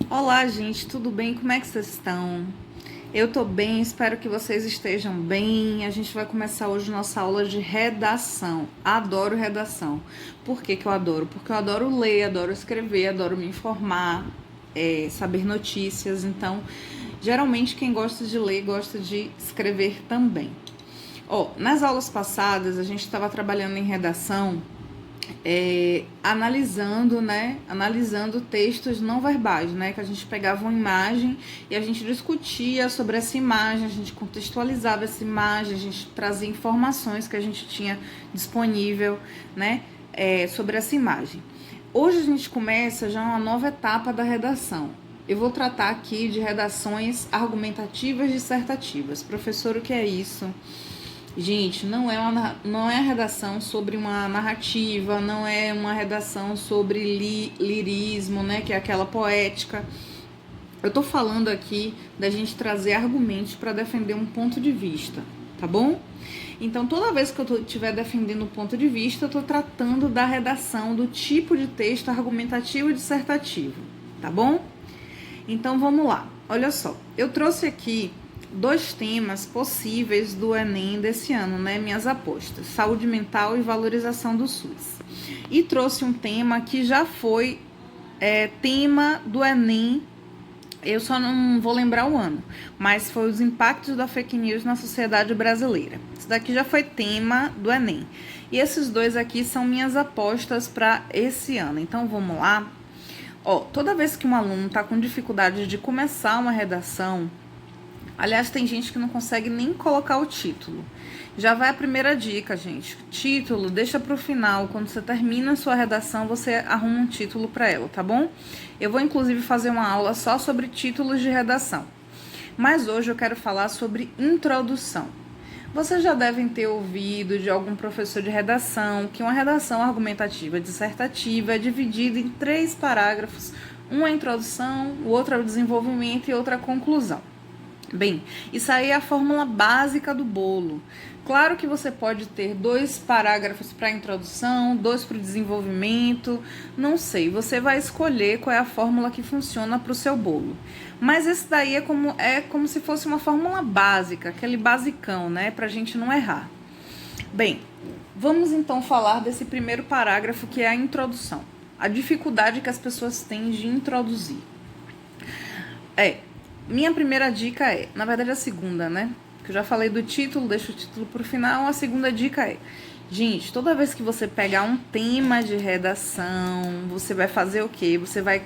Olá, gente, tudo bem? Como é que vocês estão? Eu tô bem, espero que vocês estejam bem. A gente vai começar hoje nossa aula de redação. Adoro redação. Por que que eu adoro? Porque eu adoro ler, adoro escrever, adoro me informar, saber notícias. Então, geralmente quem gosta de ler gosta de escrever também. Nas aulas passadas a gente estava trabalhando em redação, analisando textos não verbais, né? Que a gente pegava uma imagem e a gente discutia sobre essa imagem, a gente contextualizava essa imagem, a gente trazia informações que a gente tinha disponível, né? Sobre essa imagem. Hoje a gente começa já uma nova etapa da redação. Eu vou tratar aqui de redações argumentativas dissertativas. Professor, o que é isso? Gente, não é a redação sobre uma narrativa, não é uma redação sobre lirismo, né, que é aquela poética. Eu tô falando aqui da gente trazer argumentos para defender um ponto de vista, tá bom? Então, toda vez que eu estiver defendendo um ponto de vista, eu tô tratando da redação, do tipo de texto argumentativo e dissertativo, tá bom? Então, vamos lá. Olha só, eu trouxe aqui 2 temas possíveis do Enem desse ano, né? Minhas apostas: saúde mental e valorização do SUS. E trouxe um tema que já foi tema do Enem, eu só não vou lembrar o ano, mas foi os impactos da fake news na sociedade brasileira. Isso daqui já foi tema do Enem. E esses 2 aqui são minhas apostas para esse ano. Então vamos lá. Toda vez que um aluno está com dificuldade de começar uma redação, aliás, tem gente que não consegue nem colocar o título. Já vai a primeira dica, gente. Título, deixa para o final. Quando você termina a sua redação, você arruma um título para ela, tá bom? Eu vou, inclusive, fazer uma aula só sobre títulos de redação. Mas hoje eu quero falar sobre introdução. Vocês já devem ter ouvido de algum professor de redação que uma redação argumentativa dissertativa é dividida em 3 parágrafos. Um é a introdução, o outro é o desenvolvimento e outra a conclusão. Bem, isso aí é a fórmula básica do bolo. Claro que você pode ter 2 parágrafos para a introdução, 2 para o desenvolvimento, não sei, você vai escolher qual é a fórmula que funciona para o seu bolo. Mas esse daí é como se fosse uma fórmula básica, aquele basicão, né, para a gente não errar. Bem, vamos então falar desse primeiro parágrafo, que é a introdução. A dificuldade que as pessoas têm de introduzir. Minha primeira dica na verdade a segunda, né? Que eu já falei do título, deixo o título pro final. A segunda dica gente, toda vez que você pegar um tema de redação, você vai fazer o quê? Você vai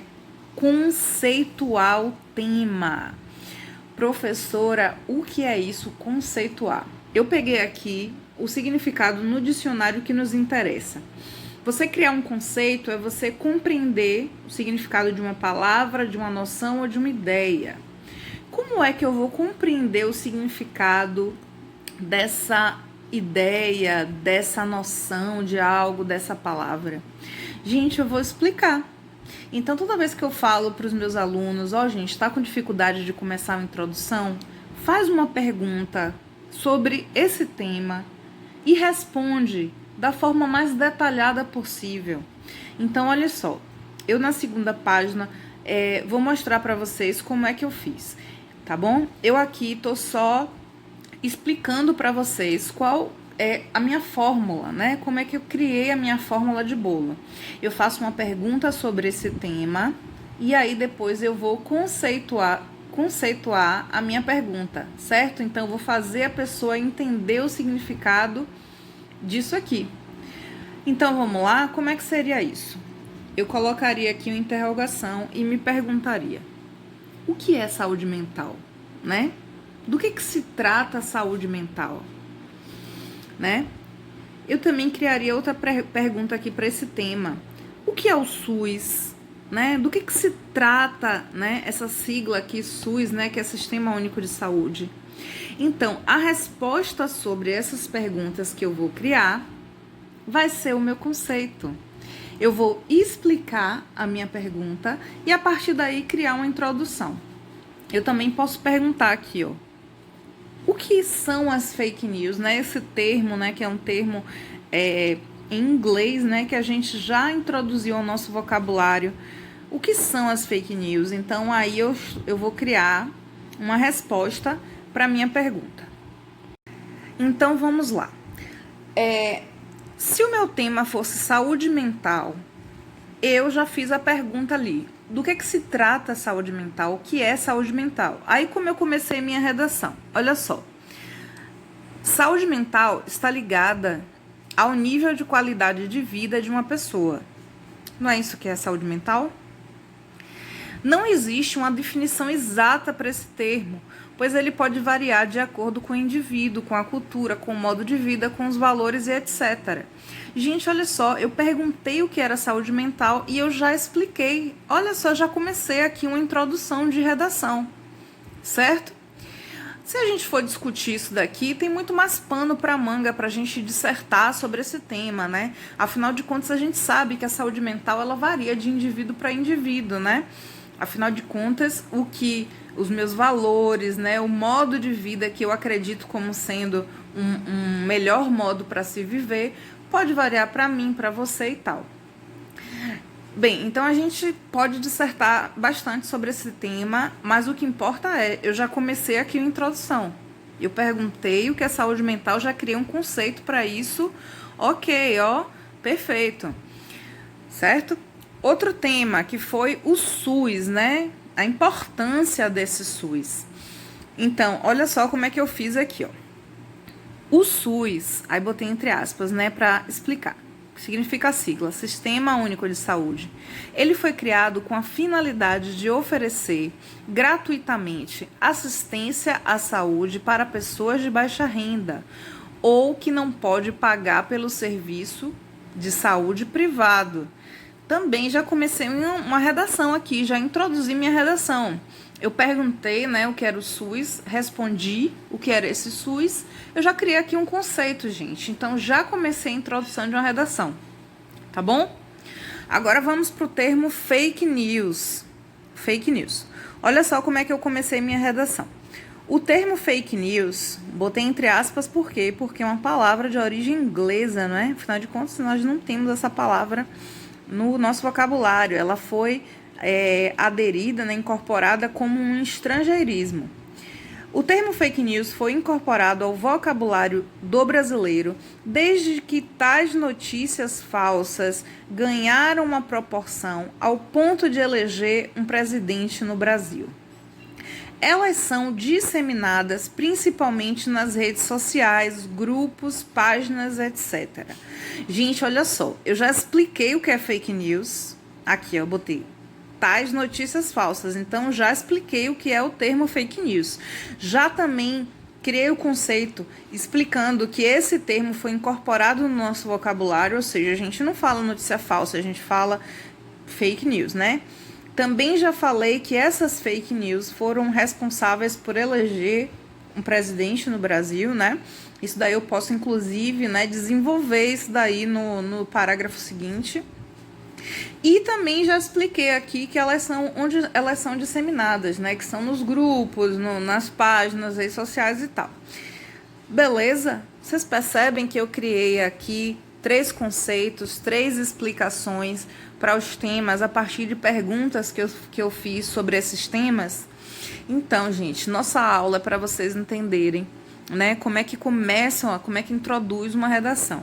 conceituar o tema. Professora, o que é isso, conceituar? Eu peguei aqui o significado no dicionário que nos interessa. Você criar um conceito é você compreender o significado de uma palavra, de uma noção ou de uma ideia. Como é que eu vou compreender o significado dessa ideia, dessa noção de algo, dessa palavra? Gente, eu vou explicar. Então, toda vez que eu falo para os meus alunos, gente, está com dificuldade de começar a introdução, faz uma pergunta sobre esse tema e responde da forma mais detalhada possível. Então, olha só, eu na segunda página vou mostrar para vocês como é que eu fiz. Tá bom? Eu aqui tô só explicando para vocês qual é a minha fórmula, né? Como é que eu criei a minha fórmula de bolo. Eu faço uma pergunta sobre esse tema e aí depois eu vou conceituar a minha pergunta, certo? Então eu vou fazer a pessoa entender o significado disso aqui. Então vamos lá, como é que seria isso? Eu colocaria aqui uma interrogação e me perguntaria: o que é saúde mental, né? Do que se trata a saúde mental, né? Eu também criaria outra pergunta aqui para esse tema. O que é o SUS, né? Do que se trata, né? Essa sigla aqui, SUS, né? Que é Sistema Único de Saúde. Então, a resposta sobre essas perguntas que eu vou criar vai ser o meu conceito. Eu vou explicar a minha pergunta e a partir daí criar uma introdução. Eu também posso perguntar aqui, o que são as fake news, né? Esse termo, né, que é um termo em inglês, né, que a gente já introduziu ao nosso vocabulário O que são as fake news? Então, aí eu vou criar uma resposta para minha pergunta. Então, vamos lá. Se o meu tema fosse saúde mental, eu já fiz a pergunta ali. Do que se trata a saúde mental? O que é saúde mental? Aí, como eu comecei minha redação, olha só. Saúde mental está ligada ao nível de qualidade de vida de uma pessoa. Não é isso que é saúde mental? Não existe uma definição exata para esse termo, pois ele pode variar de acordo com o indivíduo, com a cultura, com o modo de vida, com os valores e etc. Gente, olha só, eu perguntei o que era saúde mental e eu já expliquei. Olha só, já comecei aqui uma introdução de redação, certo? Se a gente for discutir isso daqui, tem muito mais pano para manga para a gente dissertar sobre esse tema, né? Afinal de contas, a gente sabe que a saúde mental, ela varia de indivíduo para indivíduo, né? Afinal de contas, os meus valores, né? O modo de vida que eu acredito como sendo um melhor modo para se viver, pode variar para mim, para você e tal. Bem, então a gente pode dissertar bastante sobre esse tema, mas o que importa eu já comecei aqui a introdução. Eu perguntei o que é saúde mental, já criei um conceito para isso. Ok, perfeito. Certo? Outro tema que foi o SUS, né? A importância desse SUS. Então, olha só como é que eu fiz aqui, O SUS, aí botei entre aspas, né, para explicar. Significa a sigla, Sistema Único de Saúde. Ele foi criado com a finalidade de oferecer gratuitamente assistência à saúde para pessoas de baixa renda ou que não pode pagar pelo serviço de saúde privado. Também já comecei uma redação aqui, já introduzi minha redação. Eu perguntei, né, o que era o SUS, respondi o que era esse SUS. Eu já criei aqui um conceito, gente. Então, já comecei a introdução de uma redação. Tá bom? Agora, vamos para o termo fake news. Fake news. Olha só como é que eu comecei minha redação. O termo fake news, botei entre aspas, por quê? Porque é uma palavra de origem inglesa, não é? Afinal de contas, nós não temos essa palavra no nosso vocabulário. Ela foi aderida, né, incorporada como um estrangeirismo. O termo fake news foi incorporado ao vocabulário do brasileiro desde que tais notícias falsas ganharam uma proporção ao ponto de eleger um presidente no Brasil. Elas são disseminadas principalmente nas redes sociais, grupos, páginas, etc. Gente, olha só, eu já expliquei o que é fake news. Aqui, eu botei tais notícias falsas. Então, já expliquei o que é o termo fake news. Já também criei o conceito explicando que esse termo foi incorporado no nosso vocabulário, ou seja, a gente não fala notícia falsa, a gente fala fake news, né? Também já falei que essas fake news foram responsáveis por eleger um presidente no Brasil, né? Isso daí eu posso, inclusive, né, desenvolver isso daí no parágrafo seguinte. E também já expliquei aqui que elas são onde elas são disseminadas, né? Que são nos grupos, nas páginas, redes sociais e tal. Beleza? Vocês percebem que eu criei aqui 3 conceitos, 3 explicações para os temas a partir de perguntas que eu fiz sobre esses temas? Então, gente, nossa aula é para vocês entenderem, né, como é que introduz uma redação.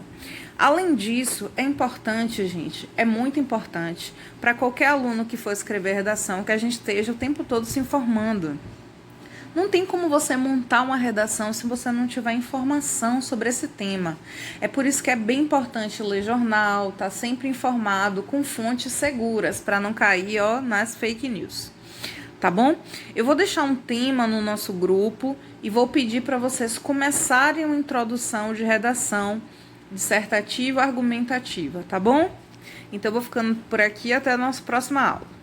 Além disso, é importante, gente, é muito importante para qualquer aluno que for escrever redação que a gente esteja o tempo todo se informando. Não tem como você montar uma redação se você não tiver informação sobre esse tema. É por isso que é bem importante ler jornal, estar sempre informado, com fontes seguras, para não cair nas fake news. Tá bom? Eu vou deixar um tema no nosso grupo e vou pedir para vocês começarem uma introdução de redação dissertativa, argumentativa, tá bom? Então, eu vou ficando por aqui, até a nossa próxima aula.